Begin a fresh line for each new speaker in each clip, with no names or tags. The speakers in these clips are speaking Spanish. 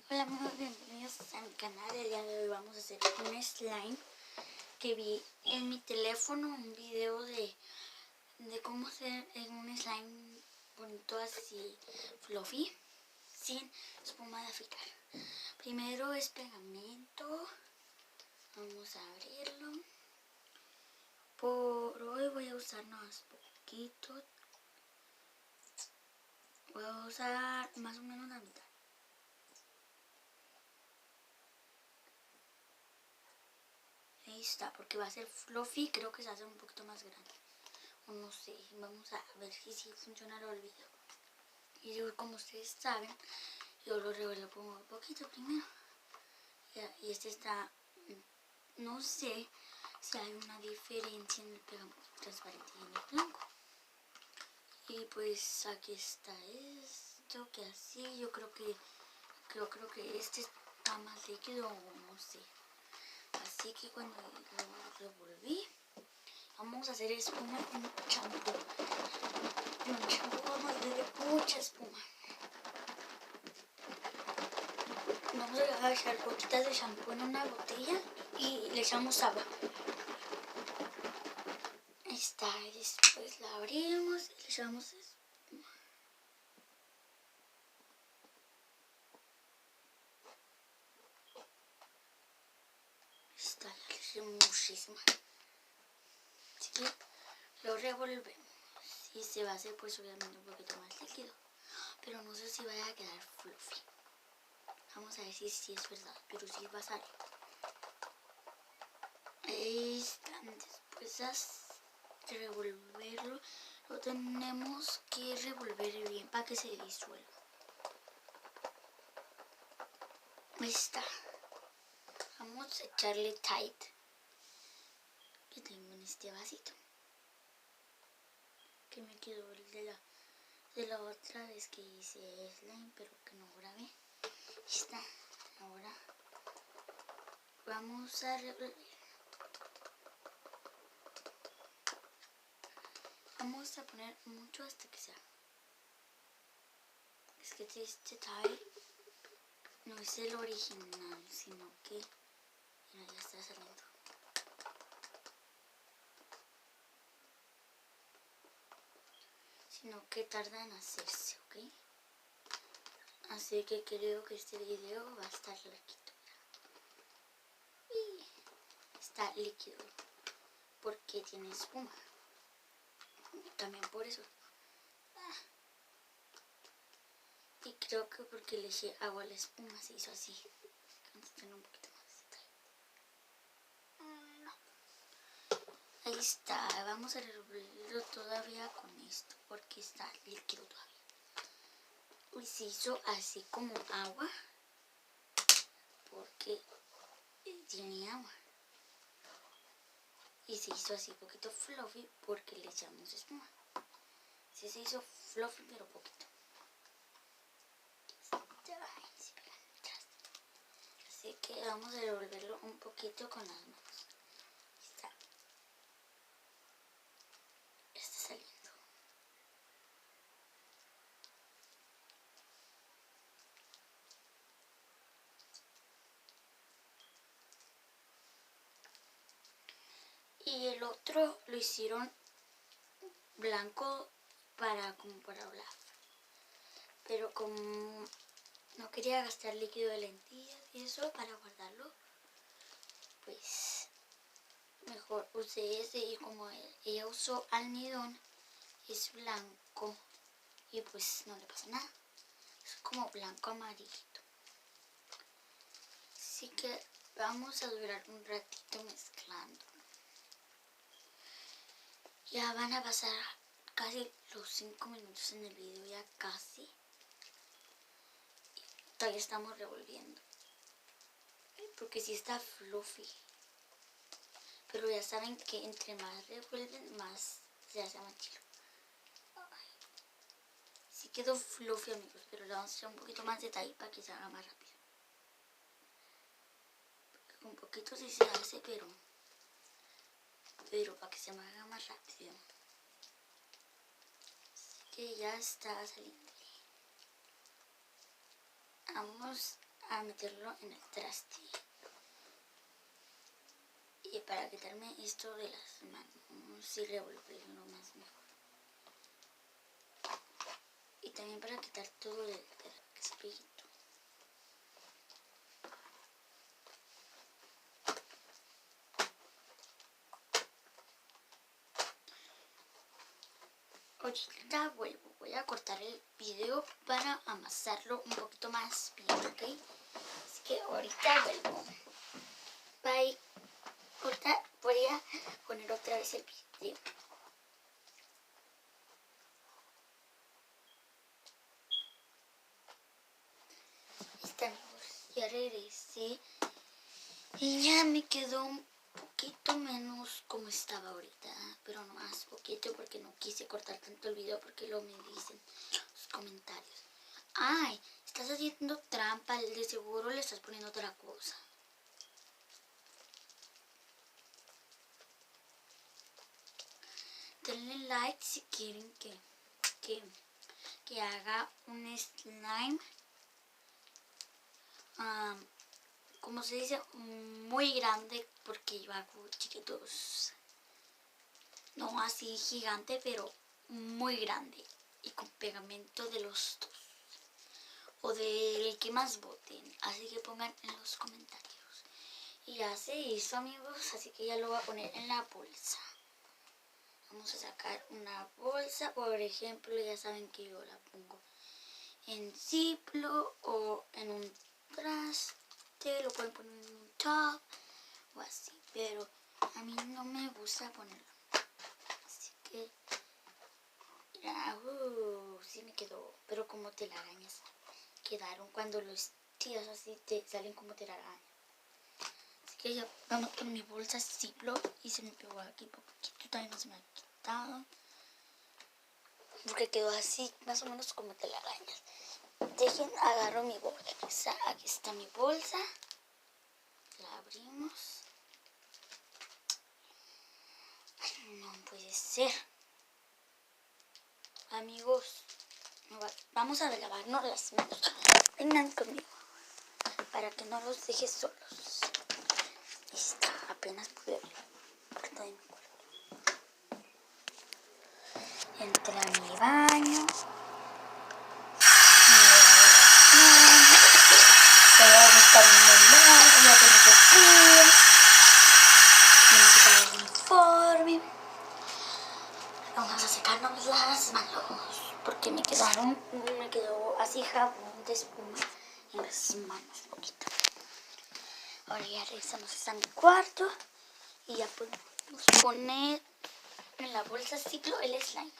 Hola amigos, bienvenidos a mi canal. El día de hoy vamos a hacer un slime que vi en mi teléfono, un video de cómo hacer un slime bonito así fluffy, sin espuma de afeitar. Primero es pegamento, vamos a abrirlo. Por hoy voy a usar más poquito, voy a usar más o menos la mitad. Ahí está, porque va a ser fluffy, creo que se hace un poquito más grande. O no sé, vamos a ver si sí funciona el video. Y yo, como ustedes saben, yo lo revuelvo un poquito primero. Y este está, no sé si hay una diferencia en el pegamento transparente y en el blanco. Y pues aquí está esto, que así, yo creo que este está más líquido o no sé. Así que cuando lo revolví, vamos a hacer espuma con champú. Un champú vamos a hacer mucha espuma. Vamos a echar gotitas de champú en una botella y le echamos agua. Ahí está, y después la abrimos y le echamos espuma. Ahí está, ya le eché muchísima. Así que lo revolvemos. Y se va a hacer pues obviamente un poquito más líquido, pero no sé si vaya a quedar fluffy. Vamos a ver si es verdad, pero sí va a salir. Ahí está, después de revolverlo, lo tenemos que revolver bien para que se disuelva. Ahí está. Vamos a echarle Tide que tengo en este vasito, que me quedó el de la otra vez que hice slime, pero que no grabé. Ahí está. Ahora vamos a revolver. Vamos a poner mucho hasta que sea. Es que este Tide no es el original, sino que mira, ya está saliendo. Sino que tarda en hacerse, ¿ok? Así que creo que este video va a estar líquido. Y está líquido porque tiene espuma. También por eso. Y creo que porque le eché agua a la espuma se hizo así. Vamos a tener un poquito más de detalle. Ahí está. Vamos a revolverlo todavía con esto porque está líquido todavía. Y se hizo así como agua porque tiene agua. Y se hizo así poquito fluffy porque le echamos espuma. Sí se hizo fluffy pero poquito. Así que vamos a revolverlo un poquito con las manos. Está saliendo. Y el otro lo hicieron blanco como para hablar. Pero como no quería gastar líquido de lentillas y eso para guardarlo, pues mejor usé ese. Y como ella usó almidón, es blanco y pues no le pasa nada. Es como blanco amarillito. Así que vamos a durar un ratito mezclando. Ya van a pasar casi los 5 minutos en el video, ya casi. Todavía estamos revolviendo. Porque sí está fluffy. Pero ya saben que entre más revuelven, más se hace más chido. Sí quedó fluffy, amigos, pero le vamos a echar un poquito más de detalle para que se haga más rápido. Porque con poquito sí se hace, pero para que se me haga más rápido. Así que ya está saliendo. Vamos a meterlo en el traste. Y para quitarme esto de las manos y revolverlo más mejor. Y también para quitar todo el espíritu. Ahorita vuelvo, voy a cortar el video para amasarlo un poquito más bien, ¿ok? Así que ahorita vuelvo. Bye. Ahorita voy a poner otra vez el video. Está mejor. Ya regresé y ya me quedó un poquito menos como estaba ahorita, pero no más poquito porque no quise cortar tanto el video porque luego me dicen los comentarios: ay, estás haciendo trampa, de seguro le estás poniendo otra cosa. Denle like si quieren que haga un slime, como se dice, muy grande, porque yo hago chiquitos, no así gigante, pero muy grande y con pegamento de los dos o del que más voten, así que pongan en los comentarios. Y ya se hizo, amigos, así que ya lo voy a poner en la bolsa. Vamos a sacar una bolsa, por ejemplo, ya saben que yo la pongo en Ziploc o en un traste, lo pueden poner en un top o así, pero a mí no me gusta ponerlo. Así que, mira, sí me quedó, pero como telarañas quedaron cuando los tiras así, te salen como telarañas. Así que ya vamos con mi bolsa Ziploc y se me pegó aquí poquito, también no se me ha quitado. Porque quedó así, más o menos como telarañas. Dejen, agarro mi bolsa. Aquí está mi bolsa. La abrimos. Ay, no puede ser. Amigos, vamos a lavarnos las manos. Vengan conmigo para que no los deje solos. Ahí está, apenas pude abrir. Estoy en mi cuarto. Entré a mi baño. Voy a buscar un helado, voy a tener que ir. Voy a quitar el uniforme. Vamos a secarnos las manos porque me quedó así jabón de espuma en las manos poquito. Ahora ya regresamos a mi cuarto y ya podemos poner en la bolsa Ziploc el slime.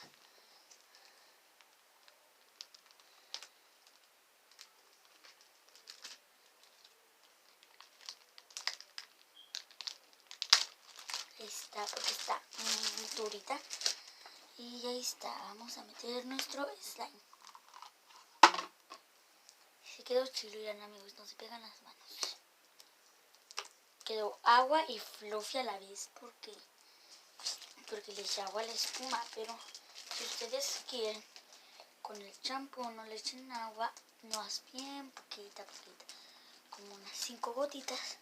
Está porque está durita. Y ahí está, vamos a meter nuestro slime. Se quedó chilo, ya, amigos, no se pegan las manos. Quedó agua y fluffy a la vez porque le eché agua a la espuma, pero si ustedes quieren con el champú no le echen agua, no es bien poquita, como unas 5 gotitas.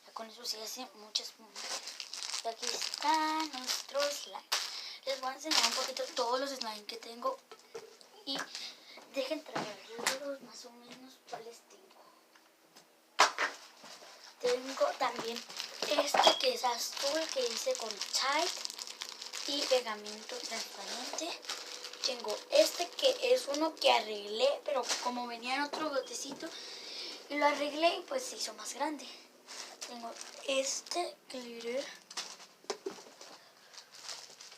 Ya con eso se hace mucha espuma. Y aquí está nuestro slime. Les voy a enseñar un poquito todos los slime que tengo y dejen traerlos más o menos cuáles tengo. Tengo también este que es azul, que hice con Tide y pegamento transparente. Tengo este que es uno que arreglé, pero como venía en otro botecito y lo arreglé y pues se hizo más grande. Tengo este glitter,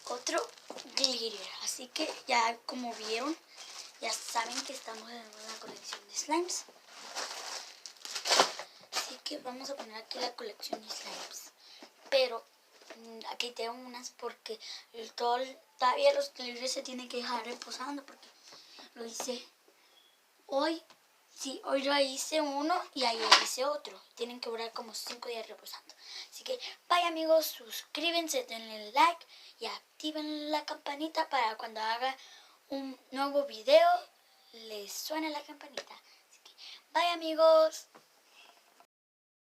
otro glitter, así que ya como vieron, ya saben que estamos en una colección de slimes. Así que vamos a poner aquí la colección de slimes, pero aquí tengo unas porque todavía los glitters se tienen que dejar reposando porque lo hice hoy. Sí, hoy lo hice uno y ayer hice otro. Tienen que durar como 5 días reposando. Así que, bye amigos, suscríbanse, denle like y activen la campanita para cuando haga un nuevo video les suene la campanita. Así que, Bye amigos.